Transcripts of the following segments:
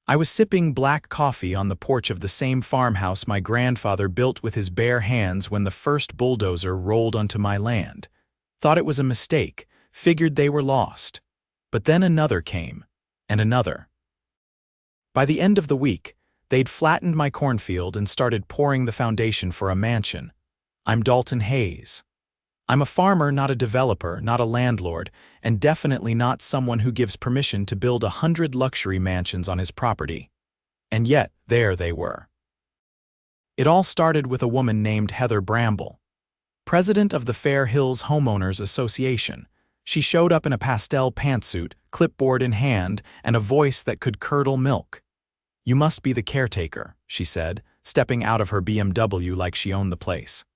I was sipping black coffee on the porch of the same farmhouse my grandfather built with his bare hands when the first bulldozer rolled onto my land. Thought it was a mistake, figured they were lost. But then another came, and another. By the end of the week, they'd flattened my cornfield and started pouring the foundation for a mansion. I'm Dalton Hayes. I'm a farmer, not a developer, not a landlord, and definitely not someone who gives permission to build 100 luxury mansions on his property. And yet, there they were. It all started with a woman named Heather Bramble, president of the Fair Hills Homeowners Association. She showed up in a pastel pantsuit, clipboard in hand, and a voice that could curdle milk. "You must be the caretaker," she said, stepping out of her BMW like she owned the place.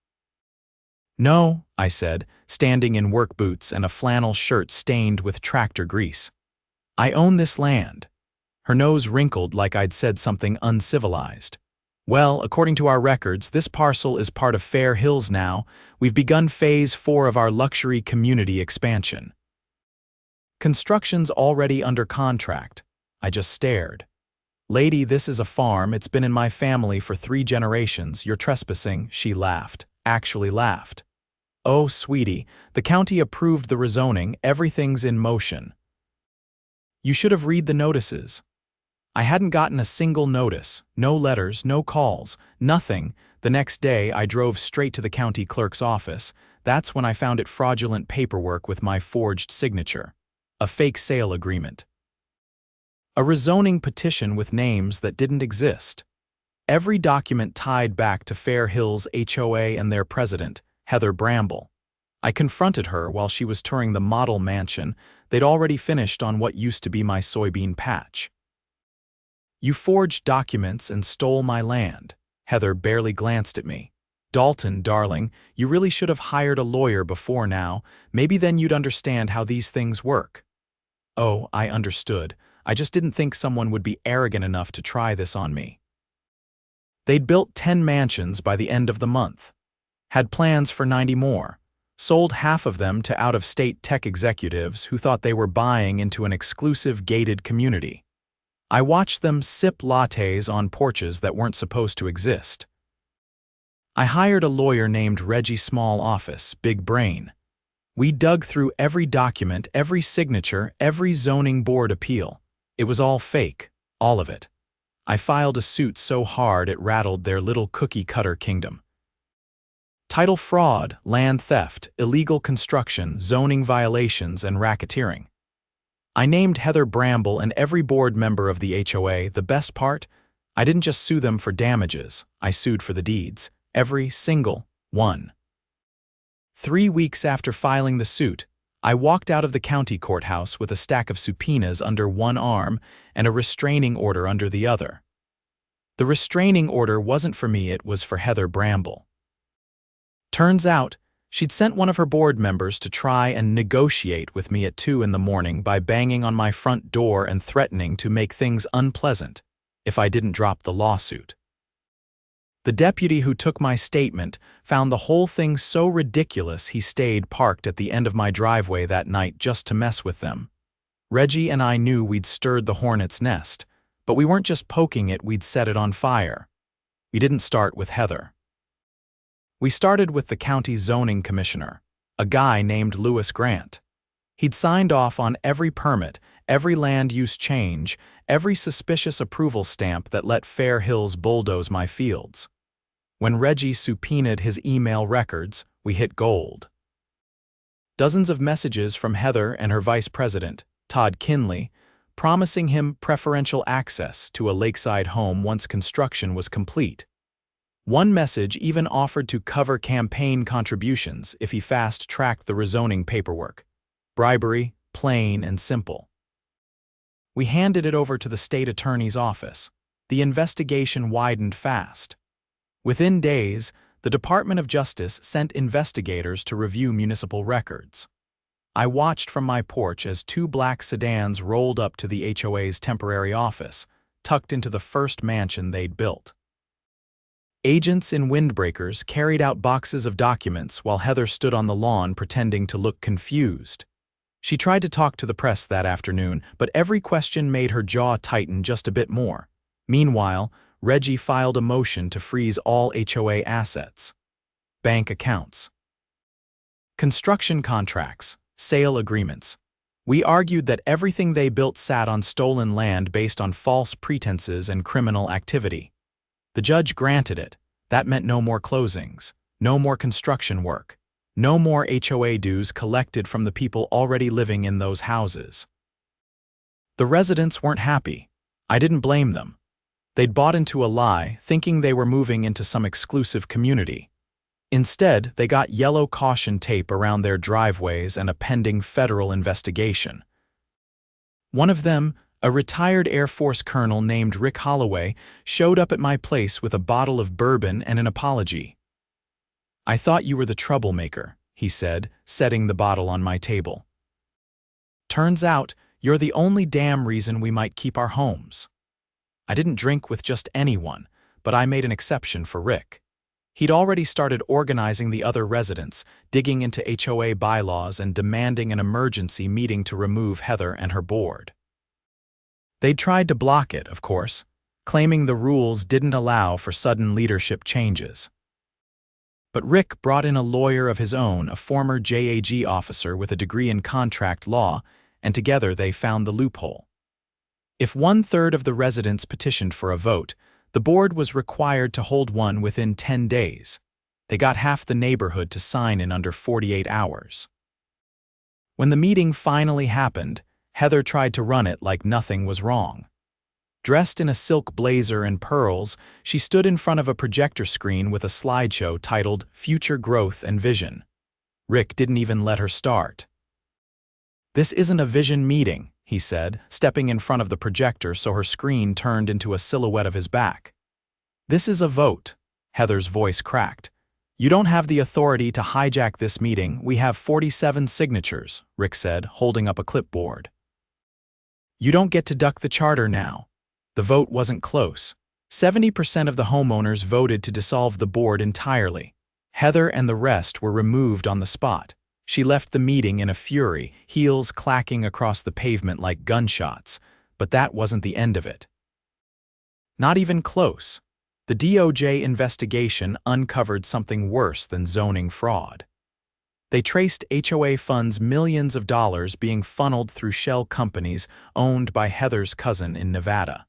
"No," I said, standing in work boots and a flannel shirt stained with tractor grease. "I own this land." Her nose wrinkled like I'd said something uncivilized. "Well, according to our records, this parcel is part of Fair Hills now. We've begun phase 4 of our luxury community expansion. Construction's already under contract." I just stared. "Lady, this is a farm. It's been in my family for 3 generations. You're trespassing," she laughed. Actually laughed. "Oh, sweetie, the county approved the rezoning. Everything's in motion." "You should have read the notices." I hadn't gotten a single notice, no letters, no calls, nothing. The next day, I drove straight to the county clerk's office. That's when I found it fraudulent paperwork with my forged signature. A fake sale agreement. A rezoning petition with names that didn't exist. Every document tied back to Fair Hills HOA and their president, Heather Bramble. I confronted her while she was touring the model mansion they'd already finished on what used to be my soybean patch. "You forged documents and stole my land." Heather barely glanced at me. "Dalton, darling, you really should have hired a lawyer before now. Maybe then you'd understand how these things work." Oh, I understood. I just didn't think someone would be arrogant enough to try this on me. They'd built 10 mansions by the end of the month. Had plans for 90 more. Sold half of them to out-of-state tech executives who thought they were buying into an exclusive gated community. I watched them sip lattes on porches that weren't supposed to exist. I hired a lawyer named Reggie Small Office, Big Brain. We dug through every document, every signature, every zoning board appeal. It was all fake, all of it. I filed a suit so hard it rattled their little cookie-cutter kingdom. Title fraud, land theft, illegal construction, zoning violations, and racketeering. I named Heather Bramble and every board member of the HOA. The best part? I didn't just sue them for damages. I sued for the deeds. Every single one. 3 weeks after filing the suit, I walked out of the county courthouse with a stack of subpoenas under one arm and a restraining order under the other. The restraining order wasn't for me, it was for Heather Bramble. Turns out, she'd sent one of her board members to try and negotiate with me at 2 in the morning by banging on my front door and threatening to make things unpleasant if I didn't drop the lawsuit. The deputy who took my statement found the whole thing so ridiculous he stayed parked at the end of my driveway that night just to mess with them. Reggie and I knew we'd stirred the hornet's nest, but we weren't just poking it, we'd set it on fire. We didn't start with Heather. We started with the county zoning commissioner, a guy named Lewis Grant. He'd signed off on every permit, every land use change, every suspicious approval stamp that let Fair Hills bulldoze my fields. When Reggie subpoenaed his email records, we hit gold. Dozens of messages from Heather and her vice president, Todd Kinley, promising him preferential access to a lakeside home once construction was complete. One message even offered to cover campaign contributions if he fast-tracked the rezoning paperwork. Bribery, plain and simple. We handed it over to the state attorney's office. The investigation widened fast. Within days, the Department of Justice sent investigators to review municipal records. I watched from my porch as 2 black sedans rolled up to the HOA's temporary office, tucked into the first mansion they'd built. Agents in windbreakers carried out boxes of documents while Heather stood on the lawn pretending to look confused. She tried to talk to the press that afternoon, but every question made her jaw tighten just a bit more. Meanwhile, Reggie filed a motion to freeze all HOA assets. Bank accounts, construction contracts, sale agreements. We argued that everything they built sat on stolen land based on false pretenses and criminal activity. The judge granted it. That meant no more closings, no more construction work, no more HOA dues collected from the people already living in those houses. The residents weren't happy. I didn't blame them. They'd bought into a lie, thinking they were moving into some exclusive community. Instead, they got yellow caution tape around their driveways and a pending federal investigation. One of them, a retired Air Force colonel named Rick Holloway, showed up at my place with a bottle of bourbon and an apology. "I thought you were the troublemaker," he said, setting the bottle on my table. "Turns out, you're the only damn reason we might keep our homes." I didn't drink with just anyone, but I made an exception for Rick. He'd already started organizing the other residents, digging into HOA bylaws and demanding an emergency meeting to remove Heather and her board. They'd tried to block it, of course, claiming the rules didn't allow for sudden leadership changes. But Rick brought in a lawyer of his own, a former JAG officer with a degree in contract law, and together they found the loophole. If 1/3 of the residents petitioned for a vote, the board was required to hold one within 10 days. They got half the neighborhood to sign in under 48 hours. When the meeting finally happened, Heather tried to run it like nothing was wrong. Dressed in a silk blazer and pearls, she stood in front of a projector screen with a slideshow titled Future Growth and Vision. Rick didn't even let her start. "This isn't a vision meeting," he said, stepping in front of the projector so her screen turned into a silhouette of his back. "This is a vote." Heather's voice cracked. "You don't have the authority to hijack this meeting. We have 47 signatures," Rick said, holding up a clipboard. "You don't get to duck the charter now." The vote wasn't close. 70% of the homeowners voted to dissolve the board entirely. Heather and the rest were removed on the spot. She left the meeting in a fury, heels clacking across the pavement like gunshots, but that wasn't the end of it. Not even close. The DOJ investigation uncovered something worse than zoning fraud. They traced HOA funds, millions of dollars being funneled through shell companies owned by Heather's cousin in Nevada.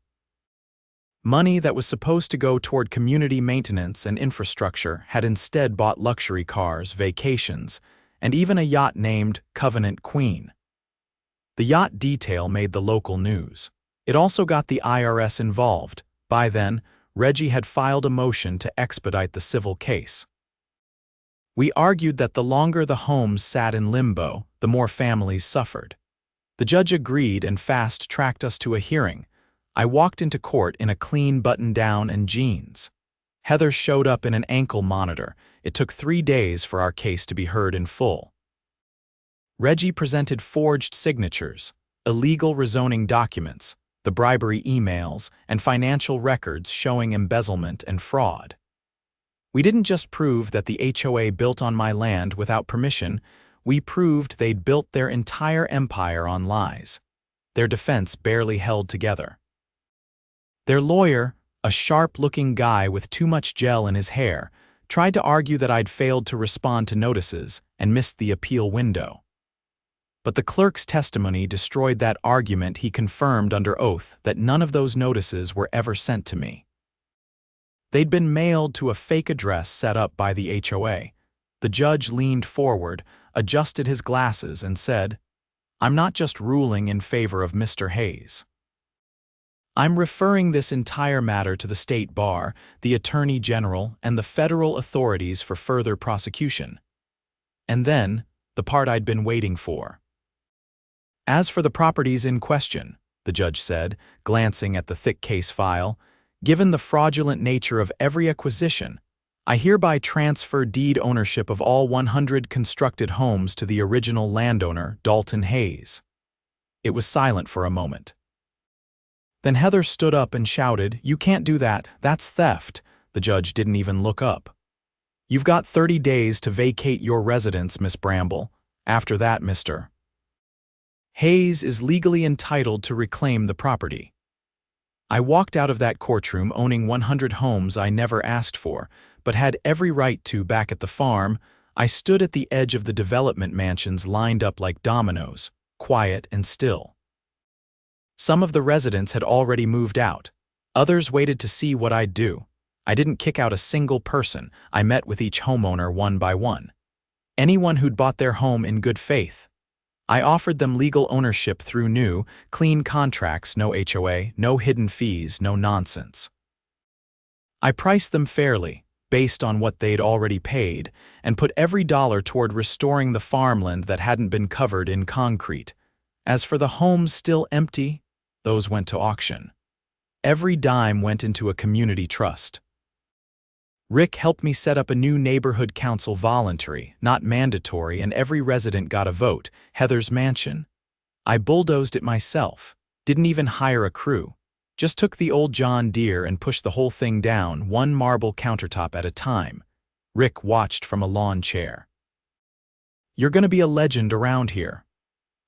Money that was supposed to go toward community maintenance and infrastructure had instead bought luxury cars, vacations, and even a yacht named Covenant Queen. The yacht detail made the local news. It also got the IRS involved. By then, Reggie had filed a motion to expedite the civil case. We argued that the longer the homes sat in limbo, the more families suffered. The judge agreed and fast-tracked us to a hearing. I walked into court in a clean button-down and jeans. Heather showed up in an ankle monitor. It took 3 days for our case to be heard in full. Reggie presented forged signatures, illegal rezoning documents, the bribery emails, and financial records showing embezzlement and fraud. We didn't just prove that the HOA built on my land without permission, we proved they'd built their entire empire on lies. Their defense barely held together. Their lawyer, a sharp-looking guy with too much gel in his hair, tried to argue that I'd failed to respond to notices and missed the appeal window. But the clerk's testimony destroyed that argument. He confirmed under oath that none of those notices were ever sent to me. They'd been mailed to a fake address set up by the HOA. The judge leaned forward, adjusted his glasses, and said, "I'm not just ruling in favor of Mr. Hayes. I'm referring this entire matter to the state bar, the attorney general, and the federal authorities for further prosecution." And then, the part I'd been waiting for. "As for the properties in question," the judge said, glancing at the thick case file, "given the fraudulent nature of every acquisition, I hereby transfer deed ownership of all 100 constructed homes to the original landowner, Dalton Hayes." It was silent for a moment. Then Heather stood up and shouted, "You can't do that, that's theft." The judge didn't even look up. "You've got 30 days to vacate your residence, Miss Bramble. After that, Mr. Hayes is legally entitled to reclaim the property. I walked out of that courtroom owning 100 homes I never asked for, but had every right to back at the farm. I stood at the edge of the development mansions lined up like dominoes, quiet and still. Some of the residents had already moved out. Others waited to see what I'd do. I didn't kick out a single person. I met with each homeowner one by one. Anyone who'd bought their home in good faith. I offered them legal ownership through new, clean contracts, no HOA, no hidden fees, no nonsense. I priced them fairly, based on what they'd already paid, and put every dollar toward restoring the farmland that hadn't been covered in concrete. As for the homes still empty, those went to auction. Every dime went into a community trust. Rick helped me set up a new neighborhood council, voluntary, not mandatory, and every resident got a vote. Heather's mansion. I bulldozed it myself, didn't even hire a crew. Just took the old John Deere and pushed the whole thing down, one marble countertop at a time. Rick watched from a lawn chair. "You're gonna be a legend around here."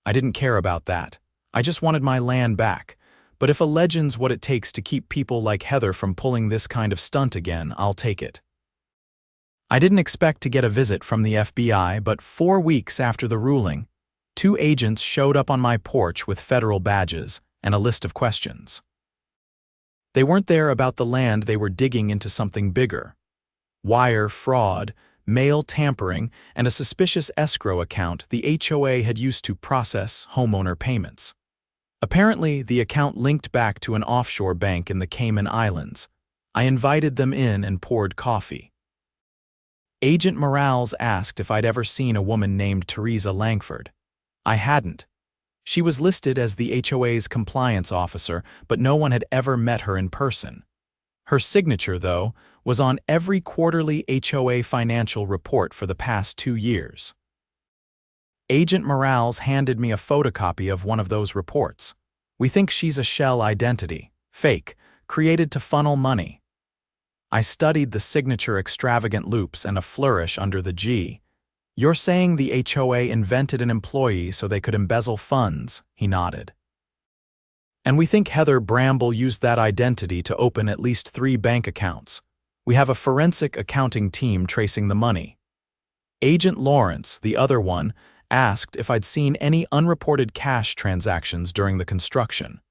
I didn't care about that. I just wanted my land back. But if a legend's what it takes to keep people like Heather from pulling this kind of stunt again, I'll take it. I didn't expect to get a visit from the FBI, but 4 weeks after the ruling, 2 agents showed up on my porch with federal badges and a list of questions. They weren't there about the land, they were digging into something bigger. Wire fraud, mail tampering, and a suspicious escrow account the HOA had used to process homeowner payments. Apparently, the account linked back to an offshore bank in the Cayman Islands. I invited them in and poured coffee. Agent Morales asked if I'd ever seen a woman named Teresa Langford. I hadn't. She was listed as the HOA's compliance officer, but no one had ever met her in person. Her signature, though, was on every quarterly HOA financial report for the past 2 years. Agent Morales handed me a photocopy of one of those reports. "We think she's a shell identity, fake, created to funnel money." I studied the signature extravagant loops and a flourish under the G. "You're saying the HOA invented an employee so they could embezzle funds," he nodded. "And we think Heather Bramble used that identity to open at least 3 bank accounts. We have a forensic accounting team tracing the money." Agent Lawrence, the other one, asked if I'd seen any unreported cash transactions during the construction.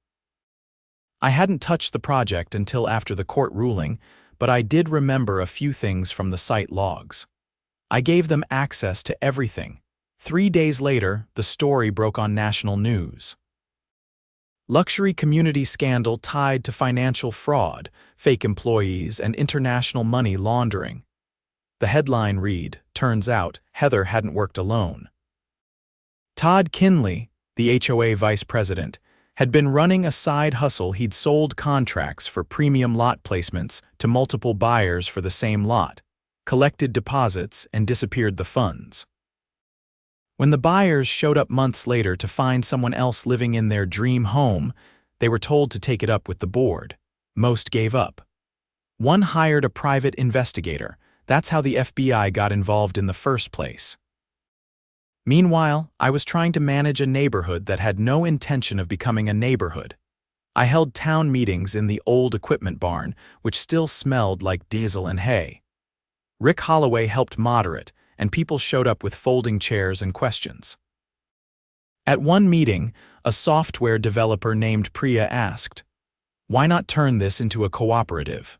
I hadn't touched the project until after the court ruling, but I did remember a few things from the site logs. I gave them access to everything. 3 days later, the story broke on national news. Luxury community scandal tied to financial fraud, fake employees, and international money laundering. The headline read, "Turns out, Heather hadn't worked alone." Todd Kinley, the HOA vice president, had been running a side hustle. He'd sold contracts for premium lot placements to multiple buyers for the same lot, collected deposits, and disappeared the funds. When the buyers showed up months later to find someone else living in their dream home, they were told to take it up with the board. Most gave up. One hired a private investigator. That's how the FBI got involved in the first place. Meanwhile, I was trying to manage a neighborhood that had no intention of becoming a neighborhood. I held town meetings in the old equipment barn, which still smelled like diesel and hay. Rick Holloway helped moderate, and people showed up with folding chairs and questions. At one meeting, a software developer named Priya asked, "Why not turn this into a cooperative?"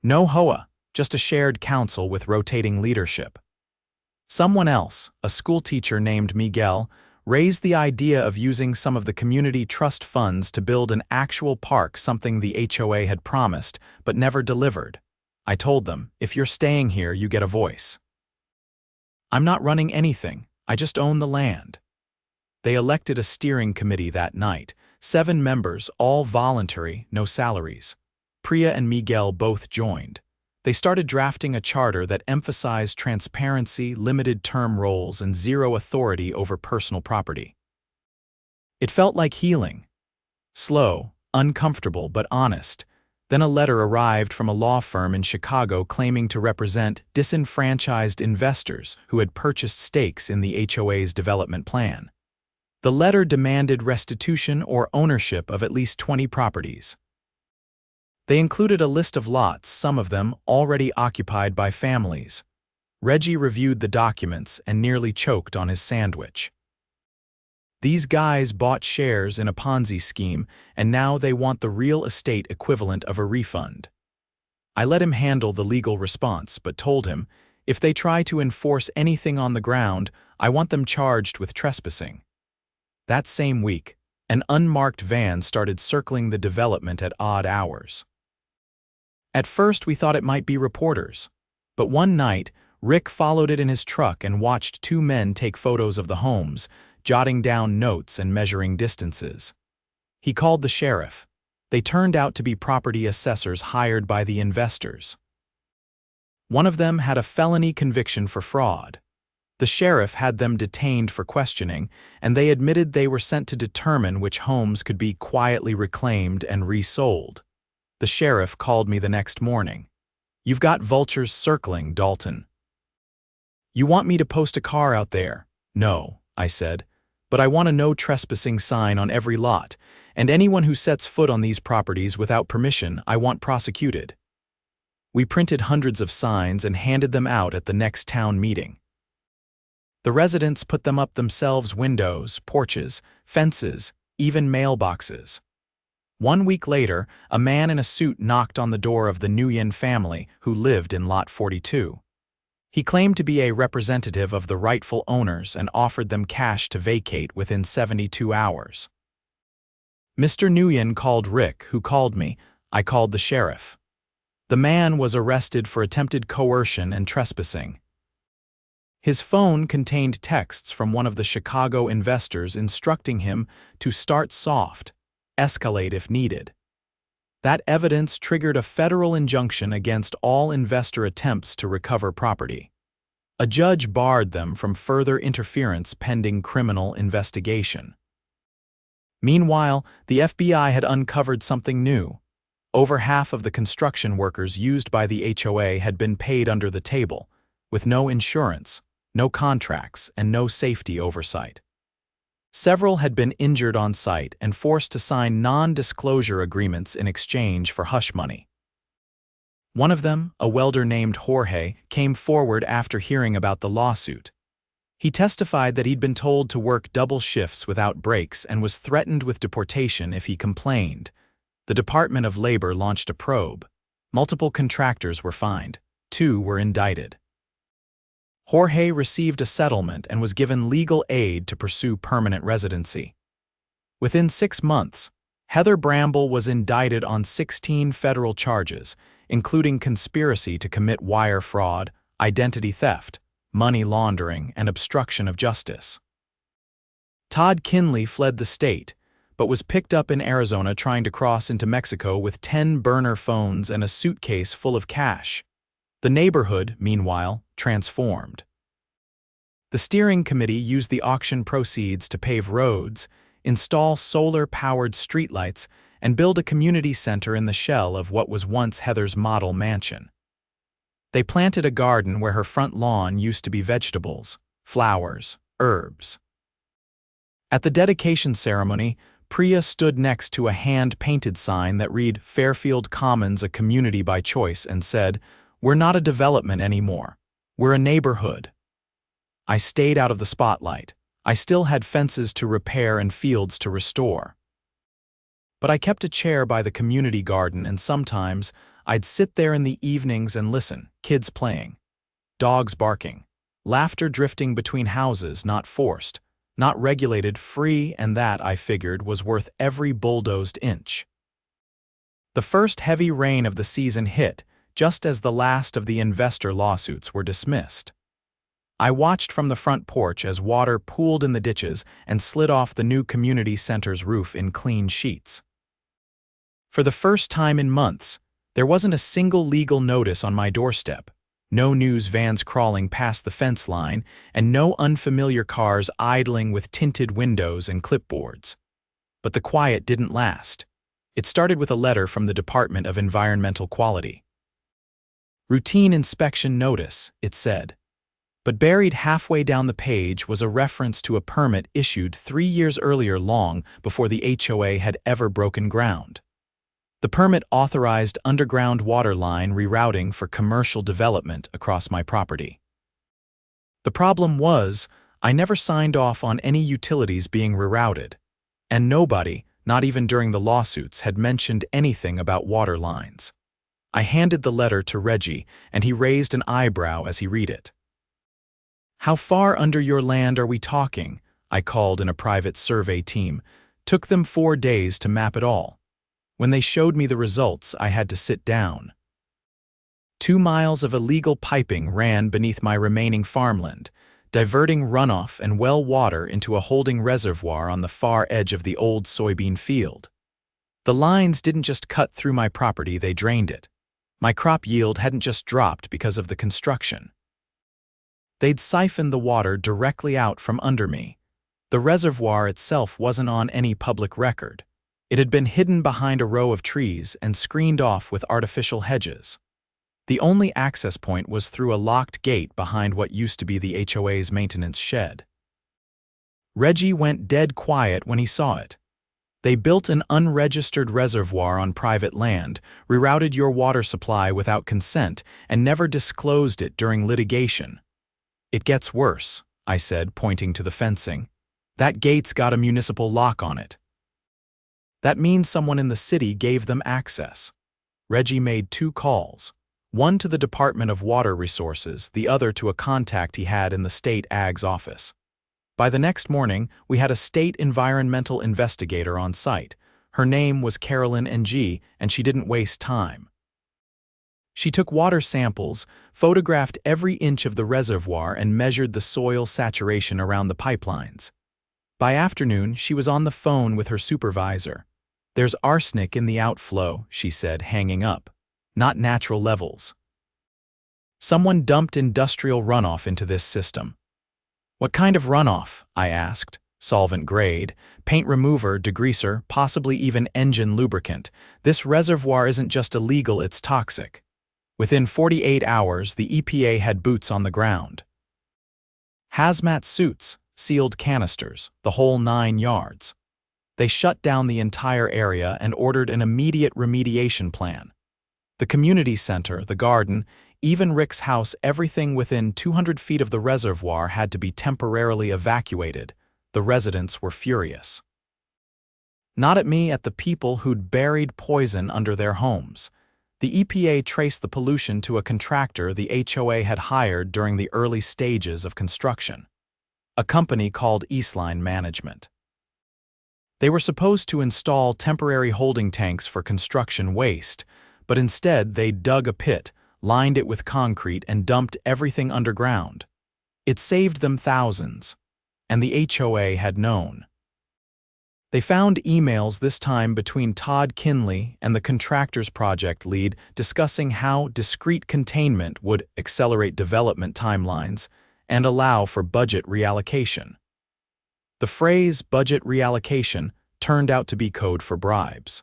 No HOA, just a shared council with rotating leadership. Someone else, a schoolteacher named Miguel, raised the idea of using some of the community trust funds to build an actual park, something the HOA had promised but never delivered. I told them, "If you're staying here, you get a voice. I'm not running anything, I just own the land." They elected a steering committee that night, 7 members, all voluntary, no salaries. Priya and Miguel both joined. They started drafting a charter that emphasized transparency, limited term roles, and zero authority over personal property. It felt like healing. Slow, uncomfortable, but honest. Then a letter arrived from a law firm in Chicago claiming to represent disenfranchised investors who had purchased stakes in the HOA's development plan. The letter demanded restitution or ownership of at least 20 properties. They included a list of lots, some of them already occupied by families. Reggie reviewed the documents and nearly choked on his sandwich. These guys bought shares in a Ponzi scheme, and now they want the real estate equivalent of a refund. I let him handle the legal response, but told him, if they try to enforce anything on the ground, I want them charged with trespassing. That same week, an unmarked van started circling the development at odd hours. At first, we thought it might be reporters, but one night, Rick followed it in his truck and watched two men take photos of the homes, jotting down notes and measuring distances. He called the sheriff. They turned out to be property assessors hired by the investors. One of them had a felony conviction for fraud. The sheriff had them detained for questioning, and they admitted they were sent to determine which homes could be quietly reclaimed and resold. The sheriff called me the next morning. "You've got vultures circling, Dalton. You want me to post a car out there?" "No," I said, "but I want a no trespassing sign on every lot, and anyone who sets foot on these properties without permission, I want prosecuted." We printed hundreds of signs and handed them out at the next town meeting. The residents put them up themselves: windows, porches, fences, even mailboxes. 1 week later, a man in a suit knocked on the door of the Nguyen family who lived in Lot 42. He claimed to be a representative of the rightful owners and offered them cash to vacate within 72 hours. Mr. Nguyen called Rick, who called me. I called the sheriff. The man was arrested for attempted coercion and trespassing. His phone contained texts from one of the Chicago investors instructing him to start soft, escalate if needed. That evidence triggered a federal injunction against all investor attempts to recover property. A judge barred them from further interference pending criminal investigation. Meanwhile, the FBI had uncovered something new. Over half of the construction workers used by the HOA had been paid under the table, with no insurance, no contracts, and no safety oversight. Several had been injured on site and forced to sign non-disclosure agreements in exchange for hush money. One of them, a welder named Jorge, came forward after hearing about the lawsuit. He testified that he'd been told to work double shifts without breaks and was threatened with deportation if he complained. The Department of Labor launched a probe. Multiple contractors were fined. 2 were indicted. Jorge received a settlement and was given legal aid to pursue permanent residency. Within 6 months, Heather Bramble was indicted on 16 federal charges, including conspiracy to commit wire fraud, identity theft, money laundering, and obstruction of justice. Todd Kinley fled the state, but was picked up in Arizona trying to cross into Mexico with 10 burner phones and a suitcase full of cash. The neighborhood, meanwhile, transformed. The steering committee used the auction proceeds to pave roads, install solar-powered streetlights, and build a community center in the shell of what was once Heather's model mansion. They planted a garden where her front lawn used to be vegetables, flowers, herbs. At the dedication ceremony, Priya stood next to a hand-painted sign that read "Fairfield Commons, a community by choice," and said, "We're not a development anymore. We're a neighborhood." I stayed out of the spotlight. I still had fences to repair and fields to restore. But I kept a chair by the community garden, and sometimes I'd sit there in the evenings and listen. Kids playing, dogs barking, laughter drifting between houses, not forced, not regulated, free, and that, I figured, was worth every bulldozed inch. The first heavy rain of the season hit, just as the last of the investor lawsuits were dismissed. I watched from the front porch as water pooled in the ditches and slid off the new community center's roof in clean sheets. For the first time in months, there wasn't a single legal notice on my doorstep, no news vans crawling past the fence line, and no unfamiliar cars idling with tinted windows and clipboards. But the quiet didn't last. It started with a letter from the Department of Environmental Quality. "Routine inspection notice," it said. But buried halfway down the page was a reference to a permit issued 3 years earlier, long before the HOA had ever broken ground. The permit authorized underground water line rerouting for commercial development across my property. The problem was, I never signed off on any utilities being rerouted, and nobody, not even during the lawsuits, had mentioned anything about water lines. I handed the letter to Reggie, and he raised an eyebrow as he read it. "How far under your land are we talking?" I called in a private survey team. Took them 4 days to map it all. When they showed me the results, I had to sit down. 2 miles of illegal piping ran beneath my remaining farmland, diverting runoff and well water into a holding reservoir on the far edge of the old soybean field. The lines didn't just cut through my property, they drained it. My crop yield hadn't just dropped because of the construction. They'd siphoned the water directly out from under me. The reservoir itself wasn't on any public record. It had been hidden behind a row of trees and screened off with artificial hedges. The only access point was through a locked gate behind what used to be the HOA's maintenance shed. Reggie went dead quiet when he saw it. "They built an unregistered reservoir on private land, rerouted your water supply without consent, and never disclosed it during litigation." "It gets worse," I said, pointing to the fencing. "That gate's got a municipal lock on it." "That means someone in the city gave them access." Reggie made 2 calls, one to the Department of Water Resources, the other to a contact he had in the state ag's office. By the next morning, we had a state environmental investigator on site. Her name was Carolyn Ng, and she didn't waste time. She took water samples, photographed every inch of the reservoir, and measured the soil saturation around the pipelines. By afternoon, she was on the phone with her supervisor. "There's arsenic in the outflow," she said, hanging up. "Not natural levels. Someone dumped industrial runoff into this system." "What kind of runoff?" I asked. "Solvent grade, paint remover, degreaser, possibly even engine lubricant. This reservoir isn't just illegal, it's toxic." Within 48 hours, the EPA had boots on the ground. Hazmat suits, sealed canisters, the whole 9 yards. They shut down the entire area and ordered an immediate remediation plan. The community center, the garden, even Rick's house, everything within 200 feet of the reservoir had to be temporarily evacuated. The residents were furious. Not at me, at the people who'd buried poison under their homes. The EPA traced the pollution to a contractor the HOA had hired during the early stages of construction, a company called Eastline Management. They were supposed to install temporary holding tanks for construction waste, but instead they dug a pit, lined it with concrete, and dumped everything underground. It saved them thousands, and the HOA had known. They found emails this time between Todd Kinley and the contractor's project lead discussing how discrete containment would accelerate development timelines and allow for budget reallocation. The phrase budget reallocation turned out to be code for bribes.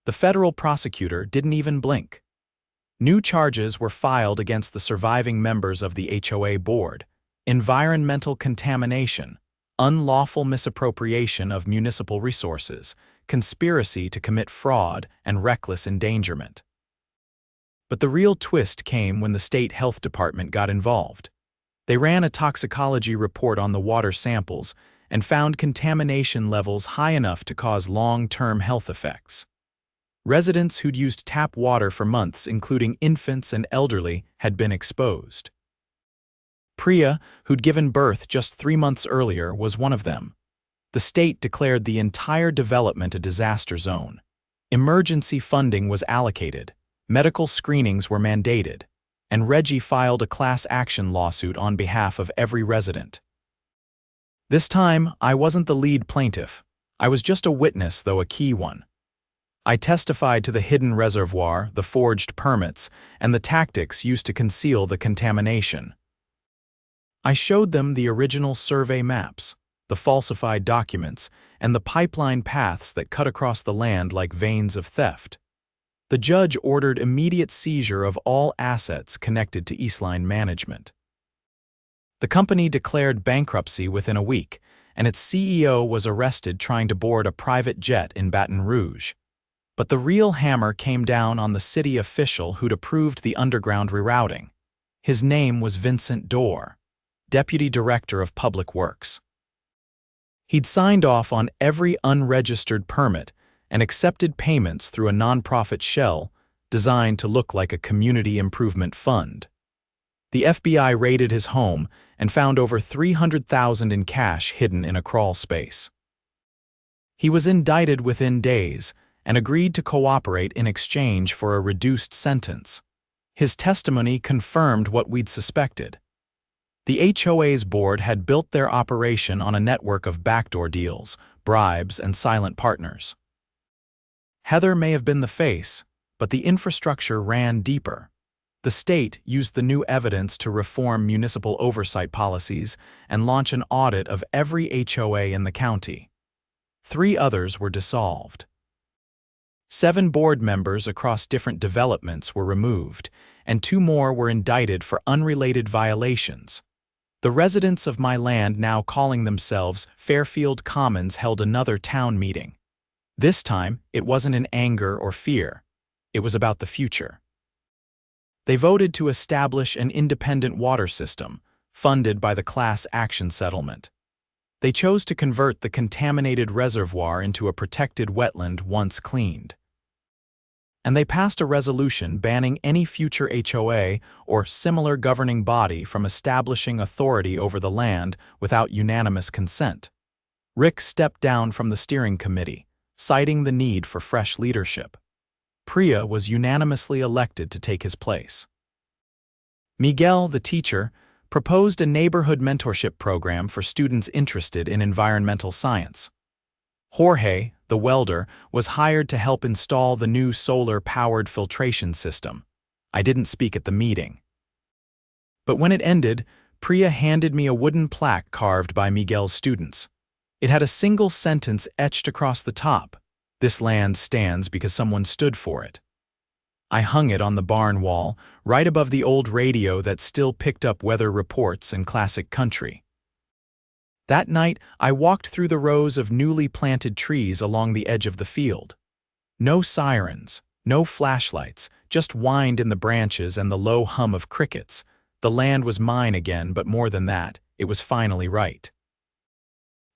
The federal prosecutor didn't even blink. New charges were filed against the surviving members of the HOA board: environmental contamination, unlawful misappropriation of municipal resources, conspiracy to commit fraud, and reckless endangerment. But the real twist came when the state health department got involved. They ran a toxicology report on the water samples and found contamination levels high enough to cause long-term health effects. Residents who'd used tap water for months, including infants and elderly, had been exposed. Priya, who'd given birth just 3 months earlier, was one of them. The state declared the entire development a disaster zone. Emergency funding was allocated, medical screenings were mandated, and Reggie filed a class action lawsuit on behalf of every resident. This time, I wasn't the lead plaintiff. I was just a witness, though a key one. I testified to the hidden reservoir, the forged permits, and the tactics used to conceal the contamination. I showed them the original survey maps, the falsified documents, and the pipeline paths that cut across the land like veins of theft. The judge ordered immediate seizure of all assets connected to Eastline Management. The company declared bankruptcy within a week, and its CEO was arrested trying to board a private jet in Baton Rouge. But the real hammer came down on the city official who'd approved the underground rerouting. His name was Vincent Dorr, Deputy Director of Public Works. He'd signed off on every unregistered permit and accepted payments through a nonprofit shell designed to look like a community improvement fund. The FBI raided his home and found over $300,000 in cash hidden in a crawl space. He was indicted within days and agreed to cooperate in exchange for a reduced sentence. His testimony confirmed what we'd suspected. The HOA's board had built their operation on a network of backdoor deals, bribes, and silent partners. Heather may have been the face, but the infrastructure ran deeper. The state used the new evidence to reform municipal oversight policies and launch an audit of every HOA in the county. 3 others were dissolved. 7 board members across different developments were removed, and 2 more were indicted for unrelated violations. The residents of my land, now calling themselves Fairfield Commons, held another town meeting. This time, it wasn't in anger or fear. It was about the future. They voted to establish an independent water system, funded by the class action settlement. They chose to convert the contaminated reservoir into a protected wetland once cleaned. And they passed a resolution banning any future HOA or similar governing body from establishing authority over the land without unanimous consent. Rick stepped down from the steering committee, citing the need for fresh leadership. Priya was unanimously elected to take his place. Miguel, the teacher, proposed a neighborhood mentorship program for students interested in environmental science. Jorge, the welder, was hired to help install the new solar-powered filtration system. I didn't speak at the meeting. But when it ended, Priya handed me a wooden plaque carved by Miguel's students. It had a single sentence etched across the top: "This land stands because someone stood for it." I hung it on the barn wall, right above the old radio that still picked up weather reports and classic country. That night, I walked through the rows of newly planted trees along the edge of the field. No sirens, no flashlights, just wind in the branches and the low hum of crickets. The land was mine again, but more than that, it was finally right.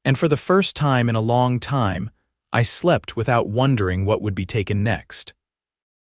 And for the first time in a long time, I slept without wondering what would be taken next.